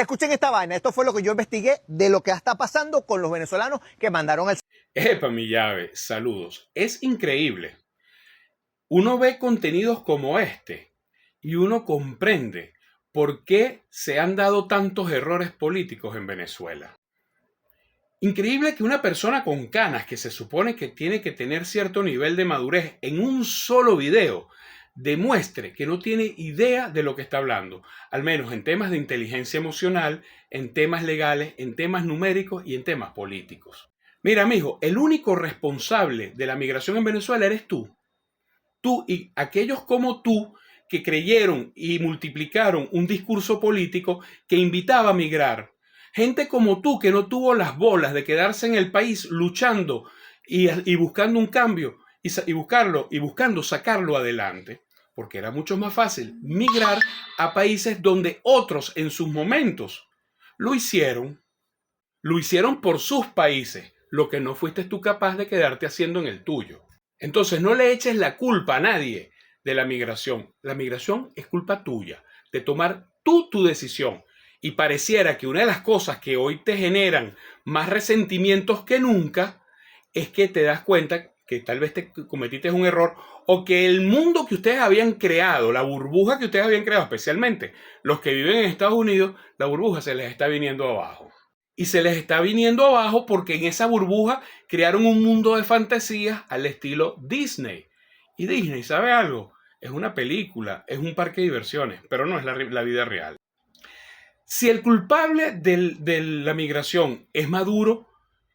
Escuchen esta vaina, esto fue lo que yo investigué de lo que está pasando con los venezolanos que mandaron al... Epa, mi llave, saludos. Es increíble. Uno ve contenidos como este y uno comprende por qué se han dado tantos errores políticos en Venezuela. Increíble que una persona con canas, que se supone que tiene que tener cierto nivel de madurez, en un solo video demuestre que no tiene idea de lo que está hablando, al menos en temas de inteligencia emocional, en temas legales, en temas numéricos y en temas políticos. Mira, amigo, el único responsable de la migración en Venezuela eres tú. Tú y aquellos como tú que creyeron y multiplicaron un discurso político que invitaba a migrar. Gente como tú que no tuvo las bolas de quedarse en el país luchando y buscando un cambio y buscando sacarlo adelante, porque era mucho más fácil migrar a países donde otros en sus momentos lo hicieron por sus países, lo que no fuiste tú capaz de quedarte haciendo en el tuyo. Entonces no le eches la culpa a nadie de la migración. La migración es culpa tuya, de tomar tú tu decisión. Y pareciera que una de las cosas que hoy te generan más resentimientos que nunca es que te das cuenta que tal vez te cometiste un error o que el mundo que ustedes habían creado, la burbuja que ustedes habían creado, especialmente los que viven en Estados Unidos, la burbuja se les está viniendo abajo. Y se les está viniendo abajo porque en esa burbuja crearon un mundo de fantasías al estilo Disney. Y Disney, ¿sabe algo? Es una película, es un parque de diversiones, pero no es la vida real. Si el culpable de la migración es Maduro,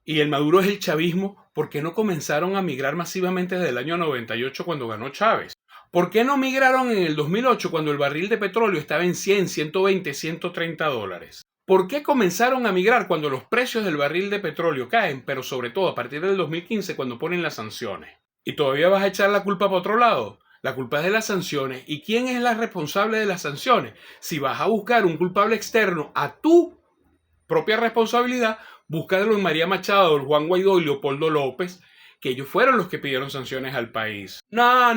y el Maduro es el chavismo, ¿por qué no comenzaron a migrar masivamente desde el año 98 cuando ganó Chávez? ¿Por qué no migraron en el 2008 cuando el barril de petróleo estaba en 100, 120, 130 dólares? ¿Por qué comenzaron a migrar cuando los precios del barril de petróleo caen, pero sobre todo a partir del 2015 cuando ponen las sanciones? ¿Y todavía vas a echar la culpa para otro lado? La culpa es de las sanciones. ¿Y quién es la responsable de las sanciones? Si vas a buscar un culpable externo a tu propia responsabilidad, búscalo en María Machado, Juan Guaidó y Leopoldo López, que ellos fueron los que pidieron sanciones al país. No,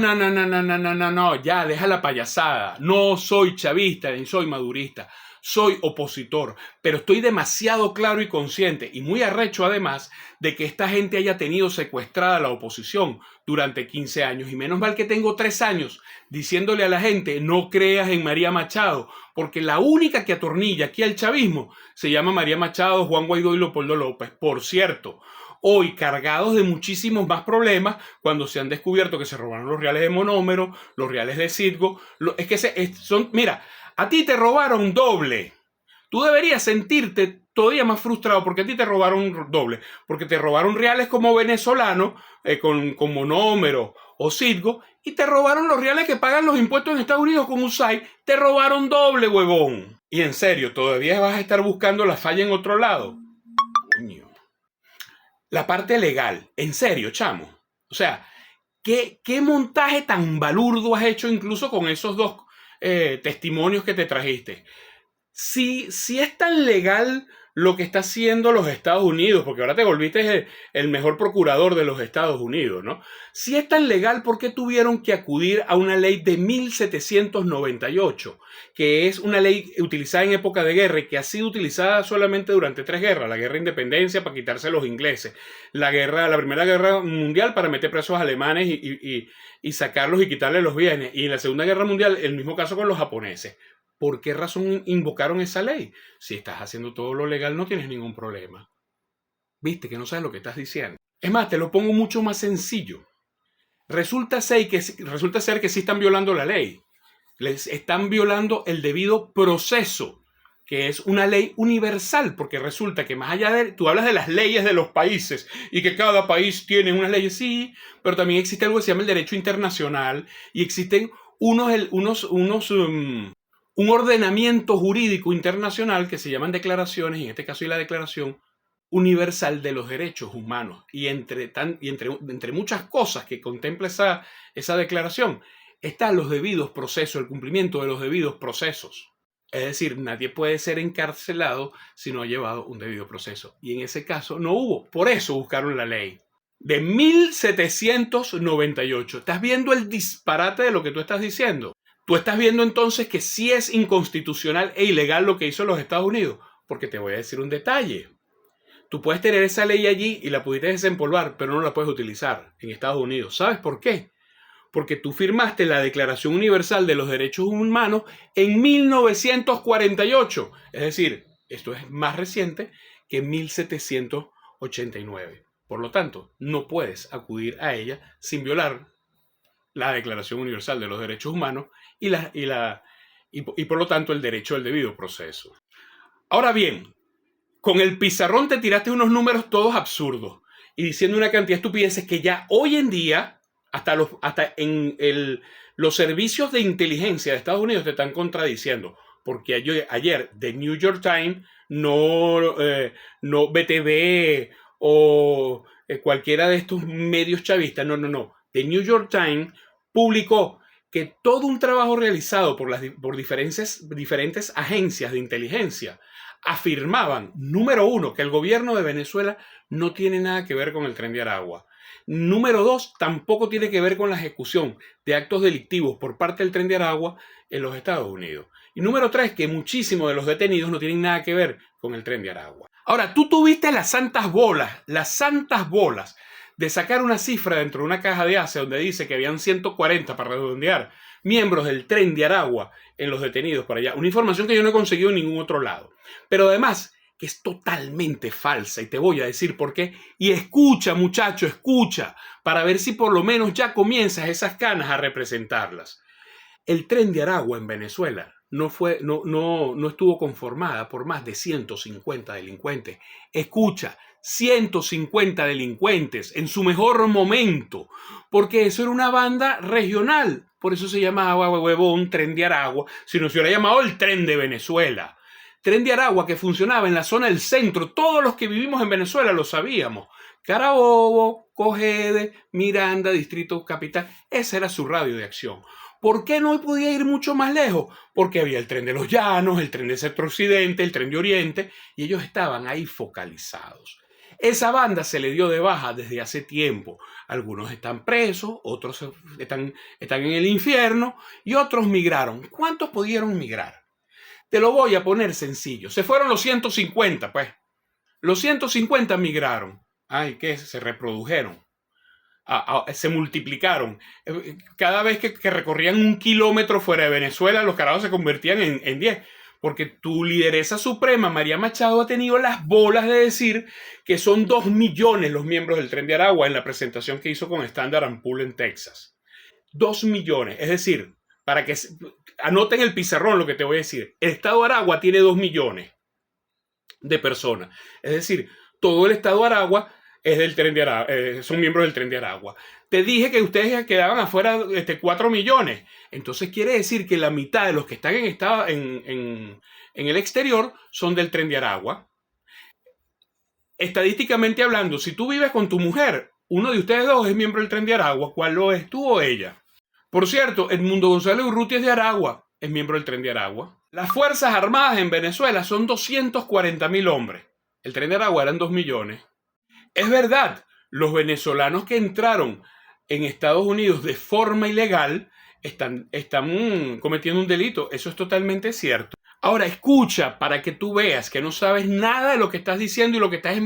ya, deja la payasada. No soy chavista ni soy madurista. Soy opositor, pero estoy demasiado claro y consciente y muy arrecho además de que esta gente haya tenido secuestrada la oposición durante 15 años y menos mal que tengo 3 años diciéndole a la gente no creas en María Machado, porque la única que atornilla aquí al chavismo se llama María Machado, Juan Guaidó y Leopoldo López. Por cierto, hoy cargados de muchísimos más problemas cuando se han descubierto que se robaron los reales de Monómero, los reales de Citgo, mira, a ti te robaron doble. Tú deberías sentirte todavía más frustrado porque a ti te robaron doble. Porque te robaron reales como venezolano, con Monómero o Citgo, y te robaron los reales que pagan los impuestos en Estados Unidos con USAID. Te robaron doble, huevón. Y en serio, ¿todavía vas a estar buscando la falla en otro lado? Coño. La parte legal. En serio, chamo. O sea, ¿qué montaje tan balurdo has hecho incluso con esos dos testimonios que te trajiste? Si es tan legal lo que está haciendo los Estados Unidos, porque ahora te volviste el mejor procurador de los Estados Unidos, ¿no? Si es tan legal, ¿por qué tuvieron que acudir a una ley de 1798, que es una ley utilizada en época de guerra y que ha sido utilizada solamente durante 3 guerras? La guerra de independencia para quitarse a los ingleses, la Primera Guerra Mundial para meter presos alemanes y sacarlos y quitarles los bienes, y en la Segunda Guerra Mundial el mismo caso con los japoneses. ¿Por qué razón invocaron esa ley? Si estás haciendo todo lo legal, no tienes ningún problema. Viste que no sabes lo que estás diciendo. Es más, te lo pongo mucho más sencillo. Resulta ser que sí están violando la ley. Les están violando el debido proceso, que es una ley universal, porque resulta que más allá de... Tú hablas de las leyes de los países y que cada país tiene unas leyes, sí, pero también existe algo que se llama el derecho internacional y existen un ordenamiento jurídico internacional que se llaman declaraciones, y en este caso hay la Declaración Universal de los Derechos Humanos. Y entre muchas cosas que contempla esa declaración, están los debidos procesos, el cumplimiento de los debidos procesos. Es decir, nadie puede ser encarcelado si no ha llevado un debido proceso. Y en ese caso no hubo. Por eso buscaron la ley de 1798. ¿Estás viendo el disparate de lo que tú estás diciendo? Tú estás viendo entonces que sí es inconstitucional e ilegal lo que hizo los Estados Unidos, porque te voy a decir un detalle. Tú puedes tener esa ley allí y la pudiste desempolvar, pero no la puedes utilizar en Estados Unidos. ¿Sabes por qué? Porque tú firmaste la Declaración Universal de los Derechos Humanos en 1948. Es decir, esto es más reciente que 1789. Por lo tanto, no puedes acudir a ella sin violar la Declaración Universal de los Derechos Humanos y por lo tanto el derecho al debido proceso. Ahora bien, con el pizarrón te tiraste unos números todos absurdos y diciendo una cantidad de estupideces que ya hoy en día, hasta los servicios de inteligencia de Estados Unidos te están contradiciendo. Porque ayer The New York Times, no BTV o cualquiera de estos medios chavistas, no. The New York Times publicó que todo un trabajo realizado por diferentes agencias de inteligencia afirmaban, número uno, que el gobierno de Venezuela no tiene nada que ver con el Tren de Aragua. Número dos, tampoco tiene que ver con la ejecución de actos delictivos por parte del Tren de Aragua en los Estados Unidos. Y número tres, que muchísimos de los detenidos no tienen nada que ver con el Tren de Aragua. Ahora, tú tuviste las santas bolas de sacar una cifra dentro de una caja de ACE donde dice que habían 140, para redondear, miembros del Tren de Aragua en los detenidos por allá. Una información que yo no he conseguido en ningún otro lado. Pero además, que es totalmente falsa, y te voy a decir por qué. Y escucha, muchacho, escucha, para ver si por lo menos ya comienzas esas canas a representarlas. El Tren de Aragua en Venezuela no estuvo conformada por más de 150 delincuentes. Escucha, 150 delincuentes en su mejor momento, porque eso era una banda regional. Por eso se llamaba, huevón, Tren de Aragua, si no se hubiera llamado el Tren de Venezuela. Tren de Aragua que funcionaba en la zona del centro. Todos los que vivimos en Venezuela lo sabíamos. Carabobo, Cogede, Miranda, Distrito Capital. Ese era su radio de acción. ¿Por qué no podía ir mucho más lejos? Porque había el Tren de los Llanos, el Tren de Centro Occidente, el Tren de Oriente, y ellos estaban ahí focalizados. Esa banda se le dio de baja desde hace tiempo. Algunos están presos, otros están en el infierno y otros migraron. ¿Cuántos pudieron migrar? Te lo voy a poner sencillo. Se fueron los 150, pues. Los 150 migraron. Ay, ¿qué? Se reprodujeron. Se multiplicaron. Cada vez que recorrían 1 kilómetro fuera de Venezuela, los carajos se convertían en 10. Porque tu lideresa suprema, María Machado, ha tenido las bolas de decir que son 2 millones los miembros del Tren de Aragua en la presentación que hizo con Standard & Poor's en Texas. 2 millones. Es decir, para que anoten el pizarrón lo que te voy a decir. El estado de Aragua tiene 2 millones de personas. Es decir, todo el estado de Aragua es del Tren de Aragua, son miembros del Tren de Aragua. Te dije que ustedes quedaban afuera 4 millones. Entonces quiere decir que la mitad de los que están en el exterior son del Tren de Aragua. Estadísticamente hablando, si tú vives con tu mujer, uno de ustedes dos es miembro del Tren de Aragua. ¿Cuál lo es, tú o ella? Por cierto, Edmundo González Urrutia es de Aragua, es miembro del Tren de Aragua. Las Fuerzas Armadas en Venezuela son 240.000 hombres. El Tren de Aragua eran 2 millones. Es verdad, los venezolanos que entraron en Estados Unidos de forma ilegal están cometiendo un delito. Eso es totalmente cierto. Ahora, escucha para que tú veas que no sabes nada de lo que estás diciendo y lo que estás es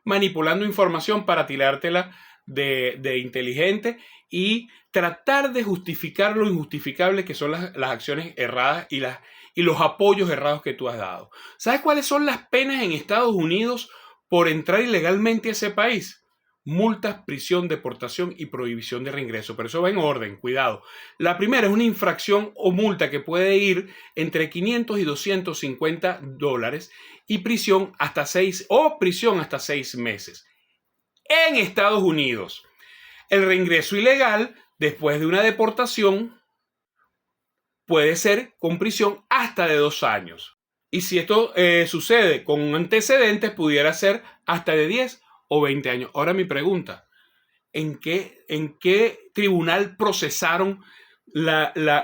manipulando información para tirártela de inteligente y tratar de justificar lo injustificable que son las acciones erradas y los apoyos errados que tú has dado. ¿Sabes cuáles son las penas en Estados Unidos por entrar ilegalmente a ese país? Multas, prisión, deportación y prohibición de reingreso. Pero eso va en orden, cuidado. La primera es una infracción o multa que puede ir entre 500 y 250 dólares y prisión hasta 6 meses. En Estados Unidos, el reingreso ilegal después de una deportación puede ser con prisión hasta de 2 años. Y si esto sucede con antecedentes, pudiera ser hasta de 10 o 20 años. Ahora mi pregunta, ¿en qué tribunal procesaron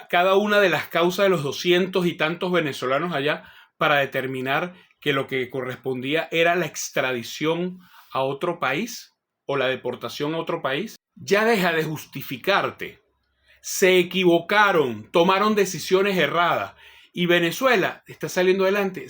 cada una de las causas de los 200 y tantos venezolanos allá para determinar que lo que correspondía era la extradición a otro país o la deportación a otro país? Ya deja de justificarte se equivocaron, tomaron decisiones erradas y Venezuela está saliendo adelante